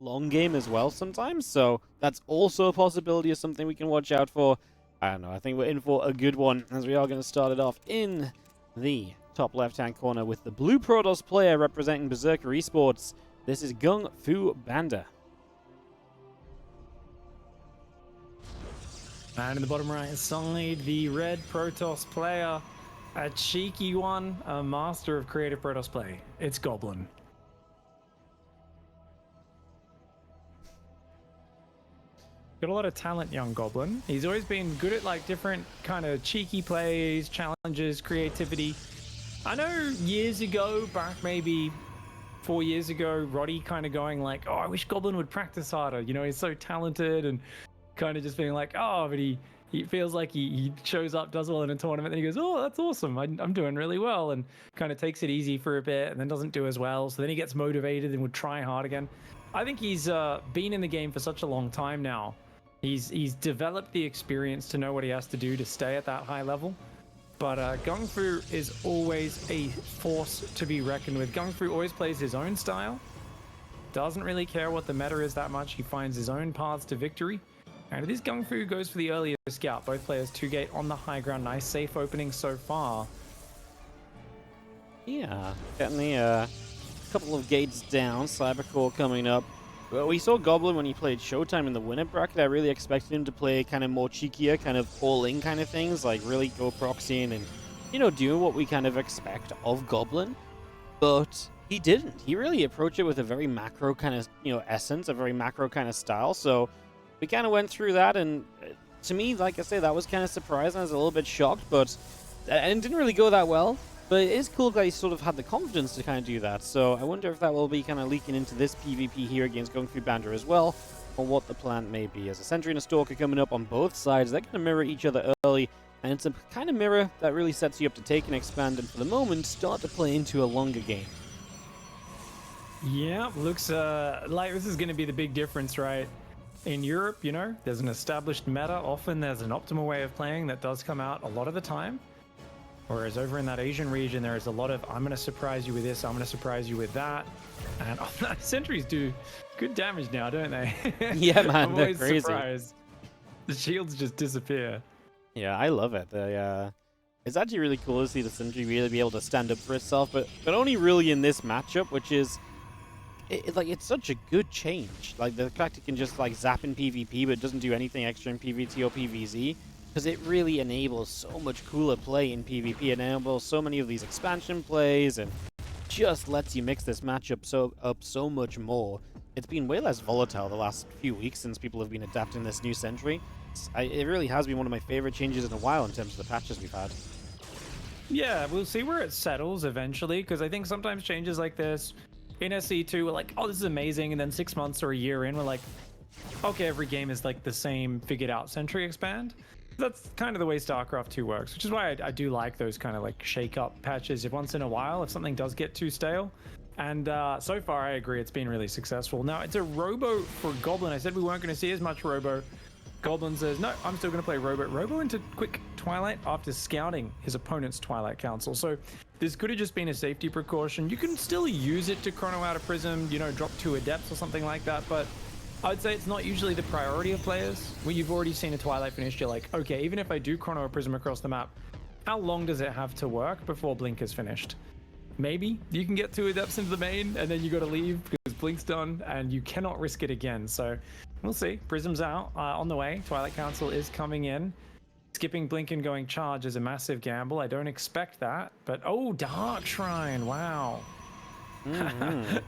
long game as well sometimes, so that's also a possibility of something we can watch out for. I don't know, I think we're in for a good one, as we are going to start it off in the top left-hand corner with the blue Protoss player representing Berserker Esports. This is GunGFuBanDa. And in the bottom right side, the red Protoss player, a cheeky one, a master of creative Protoss play. It's Goblin. Got a lot of talent, young Goblin. He's always been good at like different kind of cheeky plays, challenges, creativity. I know years ago, back maybe 4 years ago, Roddy kind of going like, oh, I wish Goblin would practice harder. You know, he's so talented, and kind of just being like, oh, but he feels like he shows up, does well in a tournament, and he goes, oh, that's awesome. I'm doing really well, and kind of takes it easy for a bit and then doesn't do as well. So then he gets motivated and would try hard again. I think he's been in the game for such a long time now. He's developed the experience to know what he has to do to stay at that high level. But GunGFu is always a force to be reckoned with. GunGFu always plays his own style. Doesn't really care what the meta is that much. He finds his own paths to victory. And this GunGFu goes for the earlier scout. Both players 2-gate on the high ground. Nice safe opening so far. Yeah, getting the couple of gates down. Cybercore coming up. Well, we saw Goblin when he played Showtime in the winner bracket. I really expected him to play kind of more cheekier, kind of all-in kind of things, like really go proxying and, you know, do what we kind of expect of Goblin. But he didn't. He really approached it with a very macro kind of, you know, essence, a very macro kind of style. So we kind of went through that, and to me, like I say, that was kind of surprising. I was a little bit shocked, but and it didn't really go that well. But it is cool that he sort of had the confidence to kind of do that. So I wonder if that will be kind of leaking into this PvP here against GunGFuBanDa as well, or what the plan may be. As a Sentry and a Stalker coming up on both sides, they're going to mirror each other early, and it's a kind of mirror that really sets you up to take and expand, and for the moment, start to play into a longer game. Yeah, looks like this is going to be the big difference, right? In Europe, you know, there's an established meta. Often there's an optimal way of playing that does come out a lot of the time. Whereas over in that Asian region, there is a lot of, I'm going to surprise you with this, I'm going to surprise you with that. And sentries do good damage now, don't they? Yeah, man, I'm they're always crazy. Surprised. The shields just disappear. Yeah, I love it. It's actually really cool to see the Sentry really be able to stand up for itself, but only really in this matchup, which is, it's such a good change. Like, the fact it can just, like, zap in PvP, but it doesn't do anything extra in PvT or PvZ. Because it really enables so much cooler play in PvP. It enables so many of these expansion plays and just lets you mix this matchup so much more. It's been way less volatile the last few weeks since people have been adapting this new Sentry. It really has been one of my favorite changes in a while in terms of the patches we've had. Yeah, we'll see where it settles eventually, because I think sometimes changes like this in SC2, we're like, oh, this is amazing, and then 6 months or a year in, we're like, okay, every game is like the same figured out Sentry expand. That's kind of the way StarCraft 2 works, which is why I do like those kind of like shake-up patches if once in a while, if something does get too stale. And so far, I agree, it's been really successful. Now, it's a Robo for Goblin. I said we weren't going to see as much Robo. Goblin says, no, I'm still going to play Robo. Robo into quick Twilight after scouting his opponent's Twilight Council. So this could have just been a safety precaution. You can still use it to chrono out a Prism, you know, drop 2 Adepts or something like that, but I'd say it's not usually the priority of players. When you've already seen a Twilight finish, you're like, okay, even if I do chrono a Prism across the map, how long does it have to work before Blink is finished? Maybe you can get 2 Adepts into the main, and then you got to leave because Blink's done, and you cannot risk it again. So we'll see. Prism's out, on the way. Twilight Council is coming in. Skipping Blink and going Charge is a massive gamble. I don't expect that, but oh, Dark Shrine, wow. Mm-hmm.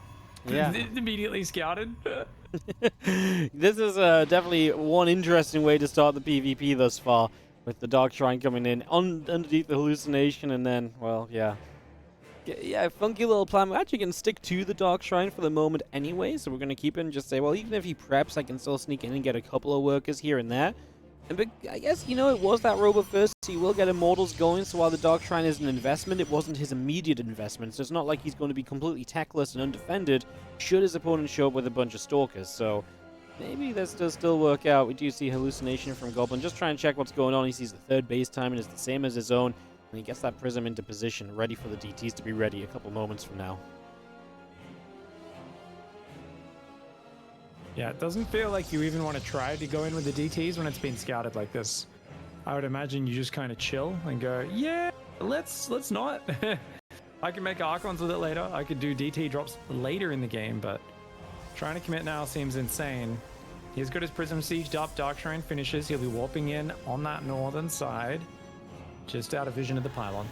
Yeah. Immediately scouted. This is definitely one interesting way to start the PvP thus far, with the Dark Shrine coming in underneath the hallucination, and then, well, yeah. Yeah, funky little plan. We're actually going to stick to the Dark Shrine for the moment anyway, so we're going to keep it and just say, well, even if he preps, I can still sneak in and get a couple of workers here and there. But I guess, you know, it was that Robo first, so he will get Immortals going, so while the Dark Shrine is an investment, it wasn't his immediate investment, so it's not like he's going to be completely techless and undefended should his opponent show up with a bunch of Stalkers, so maybe this does still work out. We do see Hallucination from Goblin, just try and check what's going on. He sees the third base time and it's the same as his own, and he gets that Prism into position, ready for the DTs to be ready a couple moments from now. Yeah, it doesn't feel like you even want to try to go in with the DTs when it's been scouted like this. I would imagine you just kind of chill and go, yeah, let's not. I can make Archons with it later. I could do DT drops later in the game, but trying to commit now seems insane. He's got his Prism sieged up. Dark Shrine finishes. He'll be warping in on that northern side, just out of vision of the pylon.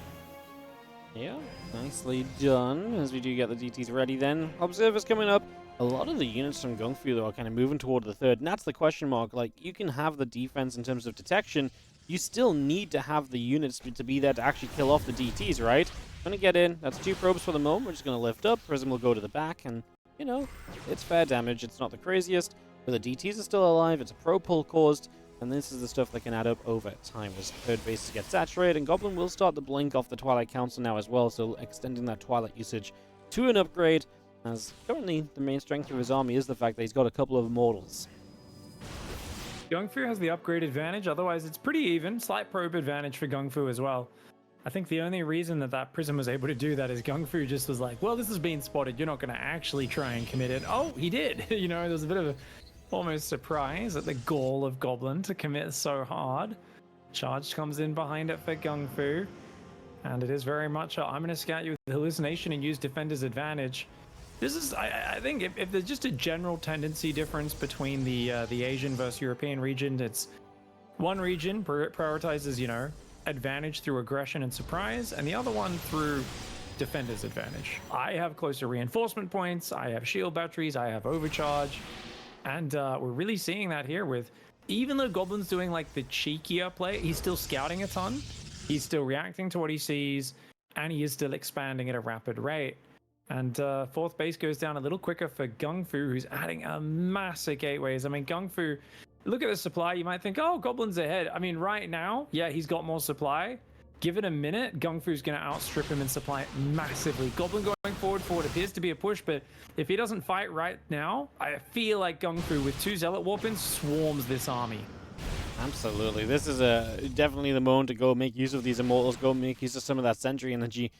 Yeah, nicely done. As we do get the DTs ready then. Observers coming up. A lot of the units from GunGFu, though, are kind of moving toward the third, and that's the question mark. Like, you can have the defense in terms of detection. You still need to have the units to be there to actually kill off the DTs, right? Gonna get in. That's 2 probes for the moment. We're just gonna lift up. Prism will go to the back, and, you know, it's fair damage. It's not the craziest, but the DTs are still alive. It's a probe pull caused, and this is the stuff that can add up over time as third bases get saturated, and Goblin will start to blink off the Twilight Council now as well, so extending that Twilight usage to an upgrade, as currently the main strength of his army is the fact that he's got a couple of Immortals. GunGFu has the upgrade advantage, otherwise it's pretty even. Slight probe advantage for GunGFu as well. I think the only reason that Prism was able to do that is GunGFu just was like, well, this has been spotted, you're not going to actually try and commit it. Oh, he did! You know, there's a bit of a almost surprise at the gall of Goblin to commit so hard. Charge comes in behind it for GunGFu, and it is very much I'm going to scout you with hallucination and use Defender's advantage. This is, I think, if there's just a general tendency difference between the Asian versus European region, it's one region prioritizes, you know, advantage through aggression and surprise, and the other one through Defender's advantage. I have closer reinforcement points, I have shield batteries, I have overcharge, and we're really seeing that here with, even though Goblin's doing like the cheekier play, he's still scouting a ton, he's still reacting to what he sees, and he is still expanding at a rapid rate. And fourth base goes down a little quicker for GunGFu, who's adding a massive gateways. I mean, GunGFu, look at the supply. You might think, oh, Goblin's ahead. I mean, right now, yeah, he's got more supply. Give it a minute, GunGFu's going to outstrip him in supply massively. Goblin going forward appears to be a push, but if he doesn't fight right now, I feel like GunGFu with 2 Zealot Warpins swarms this army. Absolutely. This is definitely the moment to go make use of these Immortals, go make use of some of that Sentry energy.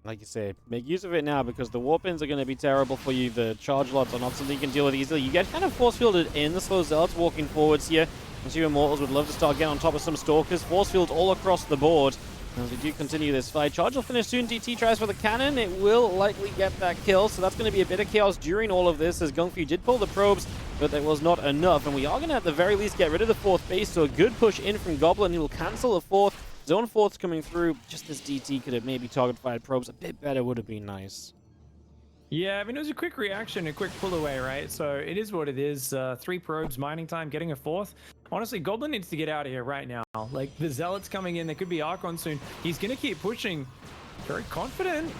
Like you say, make use of it now, because the Warpins are going to be terrible for you. The Charge Lots are not something you can deal with easily. You get kind of force-fielded in the slow Zealots walking forwards here. And so Immortals would love to start getting on top of some Stalkers. Force field all across the board. As we do continue this fight, Charge will finish soon. DT tries for the cannon. It will likely get that kill, so that's going to be a bit of chaos during all of this, as GunGFu did pull the probes, but that was not enough. And we are going to, at the very least, get rid of the fourth base, so a good push in from Goblin. He will cancel the fourth. Zone 4's coming through. Just this DT could have maybe target-fired probes a bit better, would have been nice. Yeah, I mean, it was a quick reaction, a quick pull away, right? So it is what it is. 3 probes, mining time, getting a 4th. Honestly, Goblin needs to get out of here right now. Like, the Zealots coming in, there could be Archon soon. He's going to keep pushing. Very confident.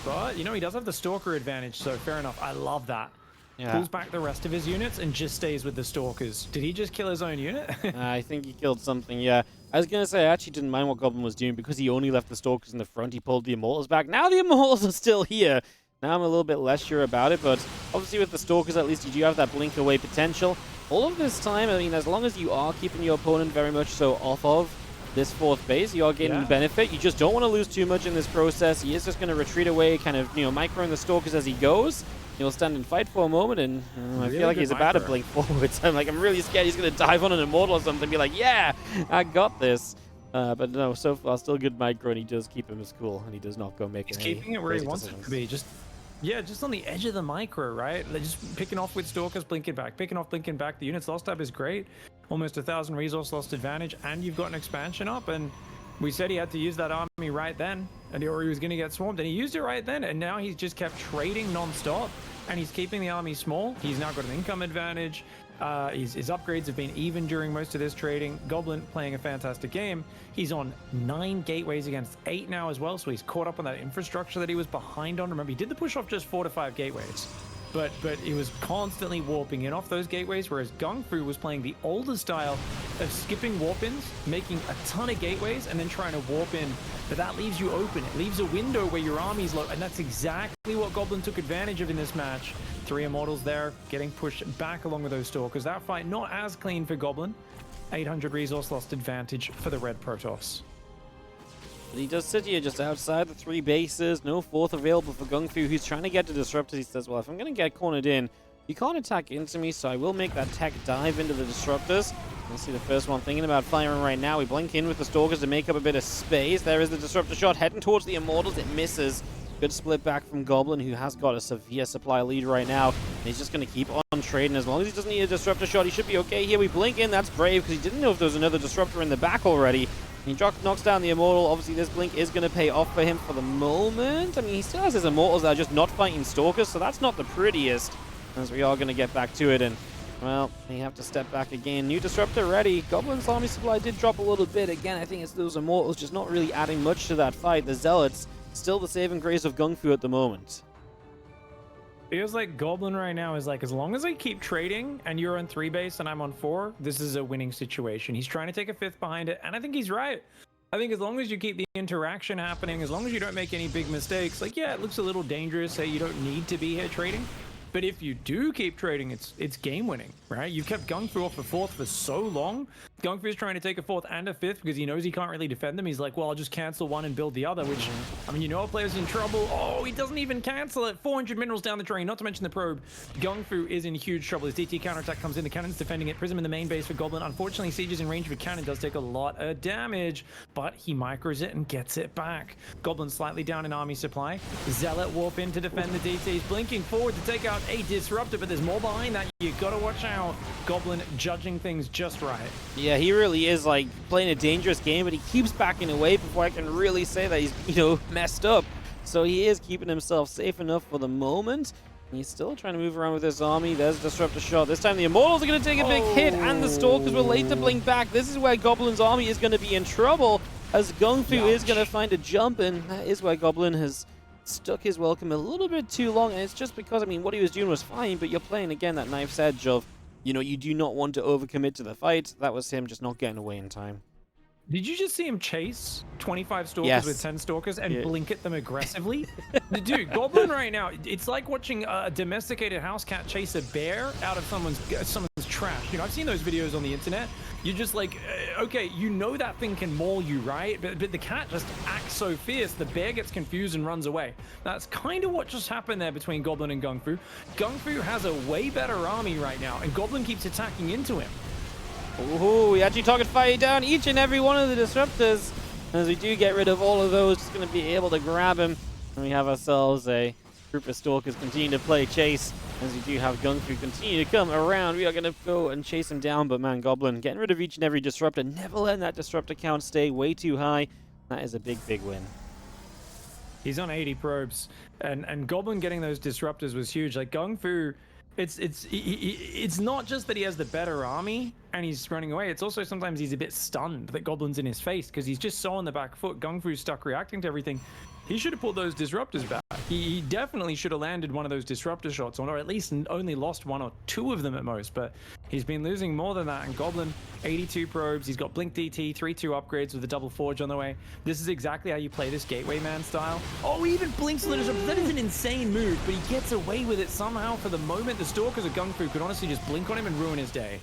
But, you know, he does have the Stalker advantage, so fair enough. I love that. Yeah. Pulls back the rest of his units and just stays with the Stalkers. Did he just kill his own unit? I think he killed something, yeah. I was going to say, I actually didn't mind what Goblin was doing because he only left the Stalkers in the front. He pulled the Immortals back. Now the Immortals are still here. Now I'm a little bit less sure about it, but obviously with the Stalkers, at least you do have that blink away potential. All of this time, I mean, as long as you are keeping your opponent very much so off of this fourth base, you are getting the benefit. You just don't want to lose too much in this process. He is just going to retreat away, kind of, you know, microing the Stalkers as he goes. He'll stand and fight for a moment, and I feel like he's about to blink forwards. I'm really scared he's going to dive on an Immortal or something and be like, yeah, I got this. But no, so far, still good micro, and he does keep him as cool, and he does not go making any keeping it where he wants it to be. Just on the edge of the micro, right? Like just picking off with Stalkers, blinking back, picking off, blinking back. The units lost up is great. Almost 1,000 resource lost advantage, and you've got an expansion up, and we said he had to use that army right then, or he was going to get swarmed, and he used it right then, and now he's just kept trading non-stop, and he's keeping the army small. He's now got an income advantage. His upgrades have been even during most of this trading. Goblin playing a fantastic game. He's on 9 gateways against 8 now as well, so he's caught up on that infrastructure that he was behind on. Remember, he did the push off just 4 to 5 gateways. But he was constantly warping in off those gateways, whereas GunGFu was playing the older style of skipping warp-ins, making a ton of gateways, and then trying to warp in. But that leaves you open. It leaves a window where your army's low, and that's exactly what Goblin took advantage of in this match. 3 Immortals there, getting pushed back along with those Stalkers. That fight not as clean for Goblin. 800 resource lost advantage for the Red Protoss. But he does sit here just outside the 3 bases. No 4th available for GunGFu, who's trying to get to disrupt. He says, well, if I'm going to get cornered in, You can't attack into me, so I will make that tech dive into the disruptors. Let's see the first one thinking about firing right now. We blink in with the Stalkers to make up a bit of space. There is the disruptor shot heading towards the Immortals. It misses. Good split back from Goblin, who has got a severe supply lead right now. And he's just going to keep on trading. As long as he doesn't need a disruptor shot, he should be okay here. We blink in. That's brave, because he didn't know if there was another disruptor in the back already. He knocks down the Immortal. Obviously, this blink is going to pay off for him for the moment. I mean, he still has his Immortals that are just not fighting Stalkers, so that's not the prettiest. As we are going to get back to it, and, well, we have to step back again. New disruptor ready. Goblin's army supply did drop a little bit. Again, I think it's those Immortals just not really adding much to that fight. The Zealots, still the saving grace of GunGFu at the moment. Feels like Goblin right now is like, as long as I keep trading and you're on 3 base and I'm on 4, this is a winning situation. He's trying to take a 5th behind it, and I think he's right. I think as long as you keep the interaction happening, as long as you don't make any big mistakes, like, yeah, it looks a little dangerous. Say you don't need to be here trading. But if you do keep trading, it's game winning, right? You've kept GunGFu off the 4th for so long. GunGFu is trying to take a 4th and a 5th because he knows he can't really defend them. He's like, well, I'll just cancel one and build the other, which, I mean, you know, a player's in trouble. Oh, he doesn't even cancel it. 400 minerals down the drain, not to mention the probe. GunGFu is in huge trouble. His DT counterattack comes in. The cannon's defending it. Prism in the main base for Goblin. Unfortunately, Siege is in range of a cannon. Does take a lot of damage, but he micros it and gets it back. Goblin slightly down in army supply. Zealot warp in to defend the DTs. Blinking forward to take out a disruptor, but there's more behind that. You gotta watch out. Goblin judging things just right. Yeah, he really is like playing a dangerous game, but he keeps backing away before I can really say that he's, you know, messed up. So he is keeping himself safe enough for the moment. He's still trying to move around with his army. There's a disruptor shot. This time the Immortals are going to take a big hit, and the Stalkers were late to blink back. This is where Goblin's army is going to be in trouble, as GunGFu is going to find a jump, and that is where Goblin has stuck his welcome a little bit too long. And it's just because, I mean, what he was doing was fine, but you're playing again that knife's edge of, you know, you do not want to overcommit to the fight. That was him just not getting away in time. Did you just see him chase 25 Stalkers with 10 Stalkers and blink at them aggressively? Dude, Goblin right now, it's like watching a domesticated house cat chase a bear out of someone's trash. You know, I've seen those videos on the internet. You're just like, okay, you know that thing can maul you, right? But the cat just acts so fierce, the bear gets confused and runs away. That's kind of what just happened there between Goblin and GunGFu. GunGFu has a way better army right now, and Goblin keeps attacking into him. Ooh, we actually target fire down each and every one of the disruptors. As we do get rid of all of those, just going to be able to grab him. And we have ourselves a group of Stalkers continue to play chase. As we do have GunGFu continue to come around. We are going to go and chase him down. But man, Goblin getting rid of each and every disruptor. Never letting that disruptor count stay way too high. That is a big, big win. He's on 80 probes. And Goblin getting those disruptors was huge. Like GunGFu, it's not just that he has the better army and he's running away. It's also sometimes he's a bit stunned that Goblin's in his face because he's just so on the back foot. GunGFu's stuck reacting to everything. He should have pulled those disruptors back. He definitely should have landed one of those disruptor shots, or at least only lost 1 or 2 of them at most. But he's been losing more than that. And Goblin, 82 probes. He's got Blink DT, 3-2 upgrades with a double forge on the way. This is exactly how you play this Gateway Man style. Oh, he even blinks a little. That is an insane move, but he gets away with it somehow. For the moment, the Stalkers of GunGFu could honestly just blink on him and ruin his day.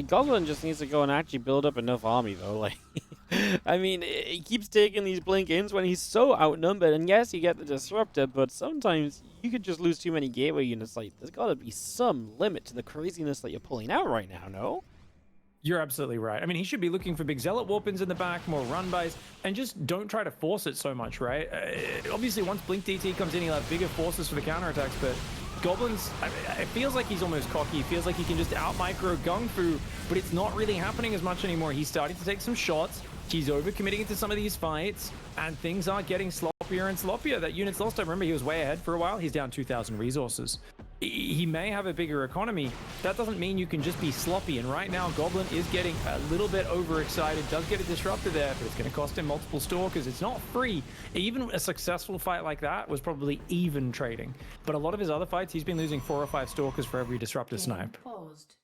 Goblin just needs to go and actually build up enough army, though. Like, I mean, he keeps taking these blink-ins when he's so outnumbered. And yes, you get the disruptor, but sometimes you could just lose too many gateway units. Like, there's got to be some limit to the craziness that you're pulling out right now, no? You're absolutely right. I mean, he should be looking for big Zealot warp-ins in the back, more run-bys, and just don't try to force it so much, right? Obviously, once Blink DT comes in, he'll have bigger forces for the counterattacks, but Goblin's, it feels like he's almost cocky. It feels like he can just out-micro GunGFu, but it's not really happening as much anymore. He's starting to take some shots. He's overcommitting into some of these fights, and things are getting sloppier and sloppier. That unit's lost. I remember he was way ahead for a while. He's down 2,000 resources. He may have a bigger economy. That doesn't mean you can just be sloppy. And right now, Goblin is getting a little bit overexcited. Does get a disruptor there, but it's going to cost him multiple Stalkers. It's not free. Even a successful fight like that was probably even trading. But a lot of his other fights, he's been losing 4 or 5 Stalkers for every disruptor snipe. Paused.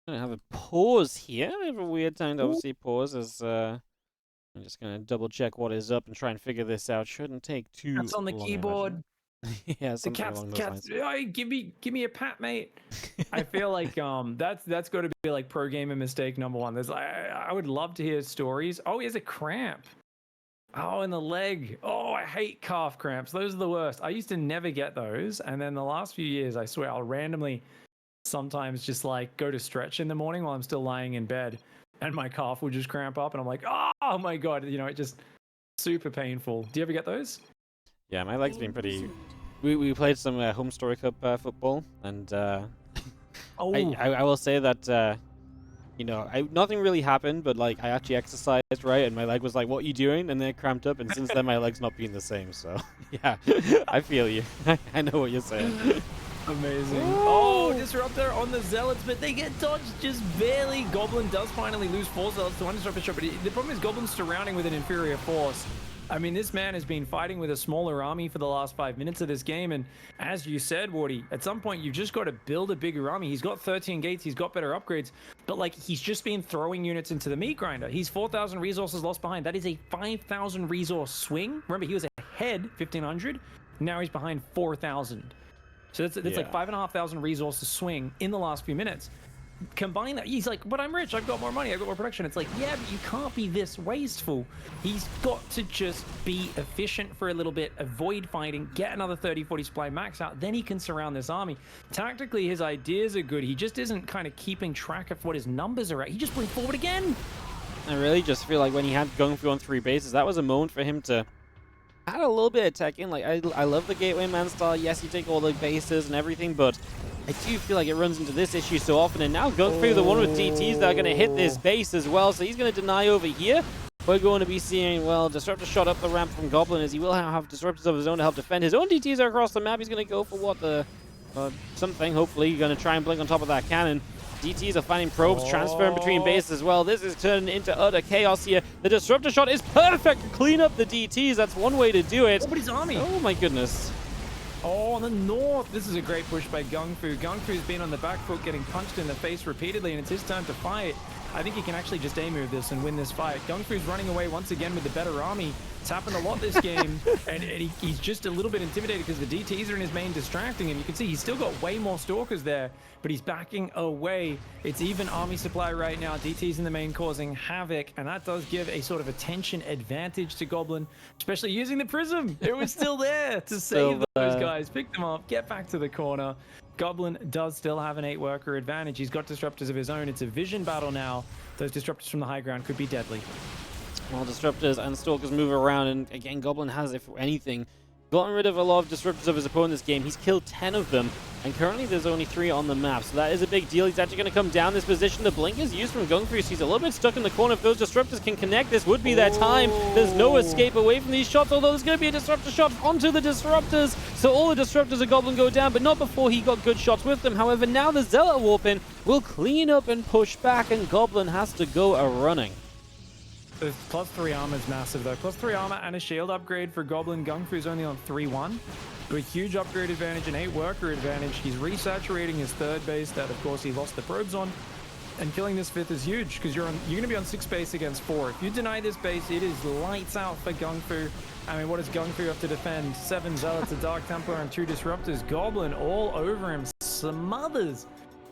I'm going to have a pause here. I have a weird time to obviously pause as I'm just going to double check what is up and try and figure this out. Shouldn't take too long. That's on the keyboard. Yeah, The cat's hey, give me a pat, mate. I feel like that's got to be like pro gamer mistake number 1. There's I would love to hear stories. Oh, he has a cramp. Oh, in the leg. Oh, I hate calf cramps. Those are the worst. I used to never get those, and then the last few years, I swear, I'll randomly sometimes just like go to stretch in the morning while I'm still lying in bed, and my calf will just cramp up, and I'm like, oh my god, you know, it just super painful. Do you ever get those? Yeah, my leg's been pretty. We played some home story cup football, and Oh, I will say that you know, nothing really happened, but like I actually exercised right, and my leg was like, "What are you doing?" And then it cramped up, and since then my leg's not been the same. So yeah, I feel you. I know what you're saying. amazing. Oh, disruptor on the zealots, but they get dodged just barely. Goblin does finally lose 4 zealots to one disruptor shot, but the problem is Goblin's surrounding with an inferior force. I mean, this man has been fighting with a smaller army for the last 5 minutes of this game, and as you said, Wardy, at some point you've just got to build a bigger army. He's got 13 gates, he's got better upgrades, but like he's just been throwing units into the meat grinder. He's 4,000 resources lost behind. That is a 5,000 resource swing. Remember, he was ahead 1,500. Now he's behind 4,000. So that's like 5,500 resources swing in the last few minutes. Combine that, he's like, but I'm rich, I've got more money, I've got more production. It's like, yeah, but you can't be this wasteful. He's got to just be efficient for a little bit, avoid fighting, get another 30-40 supply max out, then he can surround this army. Tactically, his ideas are good. He just isn't kind of keeping track of what his numbers are at. He just went forward again. I really just feel like when he had GunGfu on 3 bases, that was a moment for him to add a little bit of tech in. Like, I love the Gateway Man style. Yes, you take all the bases and everything, but I do feel like it runs into this issue so often. And now GunGfu, the one with DTs that are going to hit this base as well, so he's going to deny over here. We're going to be seeing, well, Disruptor shot up the ramp from Goblin, as he will have Disruptors of his own to help defend. His own DTs are across the map. He's going to go for what, something, hopefully. He's going to try and blink on top of that cannon. DTs are finding probes, transferring between bases as well. This is turning into utter chaos here. The Disruptor shot is perfect to clean up the DTs. That's one way to do it. Oh, but his army. Oh my goodness. Oh, on the north. This is a great push by GunGfu. GunGfu's been on the back foot, getting punched in the face repeatedly, and it's his turn to fight. I think he can actually just A-move this and win this fight. GunGfu's running away once again with the better army. It's happened a lot this game, and he's just a little bit intimidated because the DTs are in his main distracting him. You can see he's still got way more Stalkers there, but he's backing away. It's even army supply right now. DTs in the main causing havoc, and that does give a sort of attention advantage to Goblin, especially using the Prism. It was still there to save those guys. Pick them up, get back to the corner. Goblin does still have an 8-worker advantage. He's got Disruptors of his own. It's a vision battle now. Those Disruptors from the high ground could be deadly. Well, Disruptors and Stalkers move around, and again, Goblin has, if anything, gotten rid of a lot of Disruptors of his opponent this game. He's killed 10 of them, and currently there's only 3 on the map, so that is a big deal. He's actually going to come down this position. The blink is used from GunGfu, so he's a little bit stuck in the corner. If those Disruptors can connect, this would be their time. There's no escape away from these shots, although there's going to be a Disruptor shot onto the Disruptors. So all the Disruptors of Goblin go down, but not before he got good shots with them. However, now the Zealot Warp in will clean up and push back, and Goblin has to go a-running. The +3 armor is massive though. +3 armor and a shield upgrade for Goblin. GunGfu's only on 3-1. A huge upgrade advantage, an 8-worker advantage. He's resaturating his 3rd base that, of course, he lost the probes on. And killing this 5th is huge because you're going to be on 6 base against 4. If you deny this base, it is lights out for GunGfu. I mean, what does GunGfu have to defend? 7 Zealots, a Dark Templar, and 2 Disruptors. Goblin all over him, smothers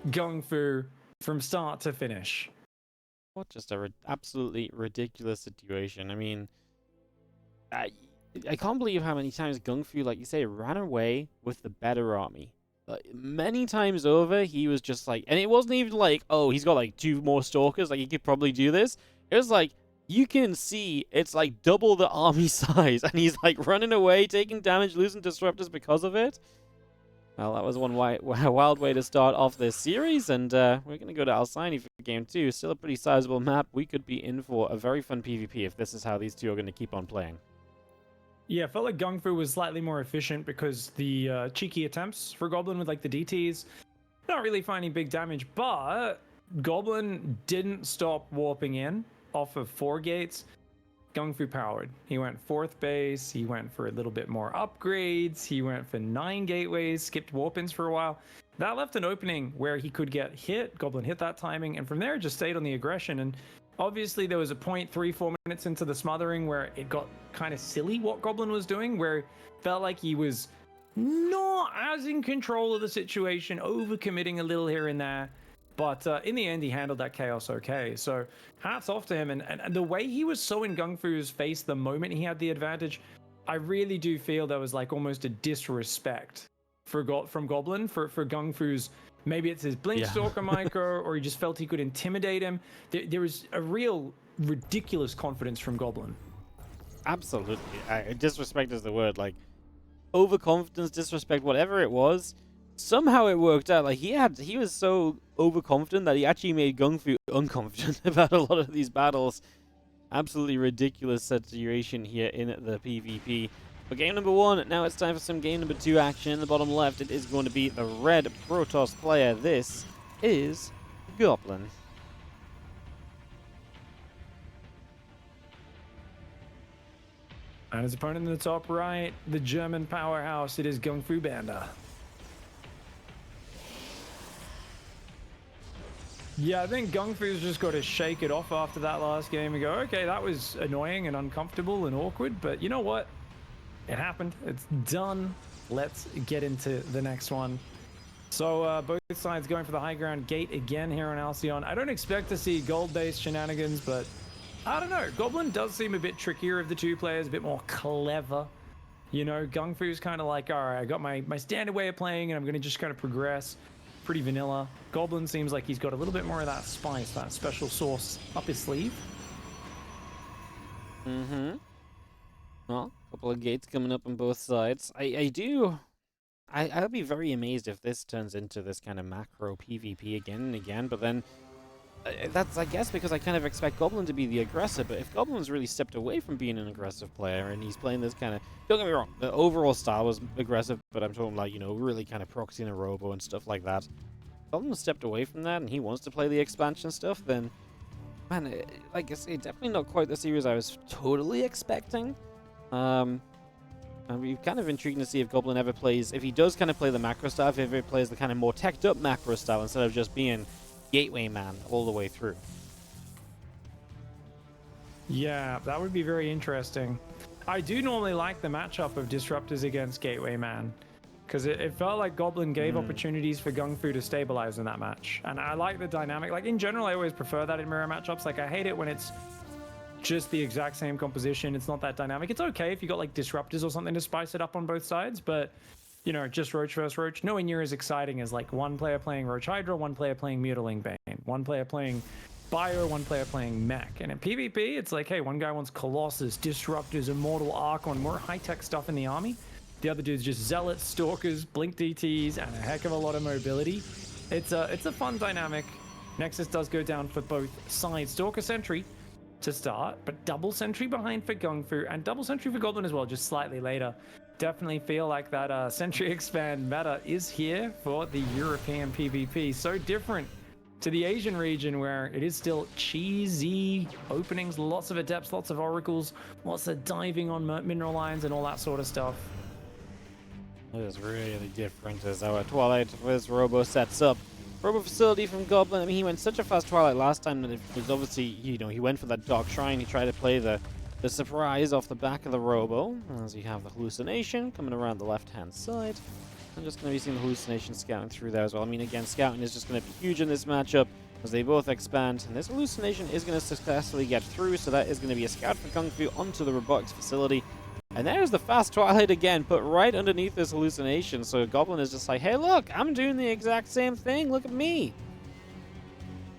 GunGfu from start to finish. What just a absolutely ridiculous situation. I mean, I can't believe how many times GunGfu, like you say, ran away with the better army. Like, many times over, he was just like, and it wasn't even like, oh, he's got like 2 more Stalkers, like he could probably do this. It was like, you can see it's like double the army size, and he's like running away, taking damage, losing Disruptors because of it. Well, that was one wild way to start off this series, and we're going to go to Alcyone for game 2. Still a pretty sizable map. We could be in for a very fun PvP if this is how these two are going to keep on playing. Yeah, I felt like GunGfu was slightly more efficient because the cheeky attempts for Goblin with like the DTs, not really finding big damage, but Goblin didn't stop warping in off of 4 gates. GunGfu powered. He went 4th base, he went for a little bit more upgrades, he went for 9 gateways, skipped warp-ins for a while. That left an opening where he could get hit. Goblin hit that timing, and from there just stayed on the aggression. And obviously there was a point 3-4 minutes into the smothering where it got kind of silly what Goblin was doing, where it felt like he was not as in control of the situation, overcommitting a little here and there. But in the end, he handled that chaos okay. So hats off to him. And the way he was so in GunGfu's face the moment he had the advantage, I really do feel there was like almost a disrespect from Goblin for GunGfu's Maybe it's his Blink Stalker micro, or he just felt he could intimidate him. There was a real ridiculous confidence from Goblin. Absolutely. Disrespect is the word. Like, overconfidence, disrespect, whatever it was, somehow it worked out. Like, he was so overconfident that he actually made GunGFu unconfident about a lot of these battles. Absolutely ridiculous situation here in the PvP. For game number 1, now it's time for some game number 2 action. In the bottom left, it is going to be the red Protoss player. This is Goblin. And his opponent in the top right, the German powerhouse, it is GunGFuBanDa. Yeah, I think GunGFu's just got to shake it off after that last game and go, okay, that was annoying and uncomfortable and awkward, but you know what? It happened. It's done. Let's get into the next one. So both sides going for the high ground gate again here on Alcyon. I don't expect to see gold-based shenanigans, but I don't know. Goblin does seem a bit trickier of the two players, a bit more clever. You know, GunGFu's kind of like, all right, I got my standard way of playing, and I'm going to just kind of progress. Pretty vanilla. Goblin seems like he's got a little bit more of that spice, that special sauce up his sleeve. Mm-hmm. Well, a couple of gates coming up on both sides. I'll be very amazed if this turns into this kind of macro PvP again and again, but then that's, I guess, because I kind of expect Goblin to be the aggressor, but if Goblin's really stepped away from being an aggressive player and he's playing this kind of, don't get me wrong, the overall style was aggressive, but I'm talking like, you know, really kind of proxying a robo and stuff like that. Goblin stepped away from that and he wants to play the expansion stuff, then, man, like I say, definitely not quite the series I was totally expecting. And we're kind of intriguing to see if Goblin ever plays, if he does kind of play the macro style, if he plays the kind of more teched up macro style instead of just being gateway man all the way through. Yeah, that would be very interesting. I do normally like the matchup of disruptors against gateway man, because it felt like Goblin gave opportunities for GunGFu to stabilize in that match, and I like the dynamic. Like in general, I always prefer that in mirror matchups. Like I hate it when it's just the exact same composition. It's not that dynamic. It's okay if you got like disruptors or something to spice it up on both sides, but you know, just Roach versus Roach, nowhere near as exciting as like one player playing Roach Hydra, one player playing Mutiling Bane, one player playing Bio, one player playing Mech. And in PvP, it's like, hey, one guy wants Colossus, Disruptors, Immortal Archon, more high-tech stuff in the army. The other dude's just Zealots, Stalkers, Blink DTs, and a heck of a lot of mobility. It's a fun dynamic. Nexus does go down for both sides. Stalker Sentry to start, but double Sentry behind for GunGFu, and double Sentry for Goblin as well, just slightly later. Definitely feel like that Sentry Expand meta is here for the European PvP. So different to the Asian region where it is still cheesy openings, lots of adepts, lots of oracles, lots of diving on mineral lines and all that sort of stuff. It is really different as our Twilight with Robo sets up. Robo facility from Goblin. I mean, he went such a fast Twilight last time that it was obviously, you know, he went for that Dark Shrine. He tried to play the surprise off the back of the Robo, as you have the hallucination coming around the left-hand side. I'm just going to be seeing the hallucination scouting through there as well. I mean, again, scouting is just going to be huge in this matchup as they both expand, and this hallucination is going to successfully get through, so that is going to be a scout for GunGFu onto the robotics facility. And there's the fast Twilight again, put right underneath this hallucination, so Goblin is just like, hey, look, I'm doing the exact same thing. Look at me.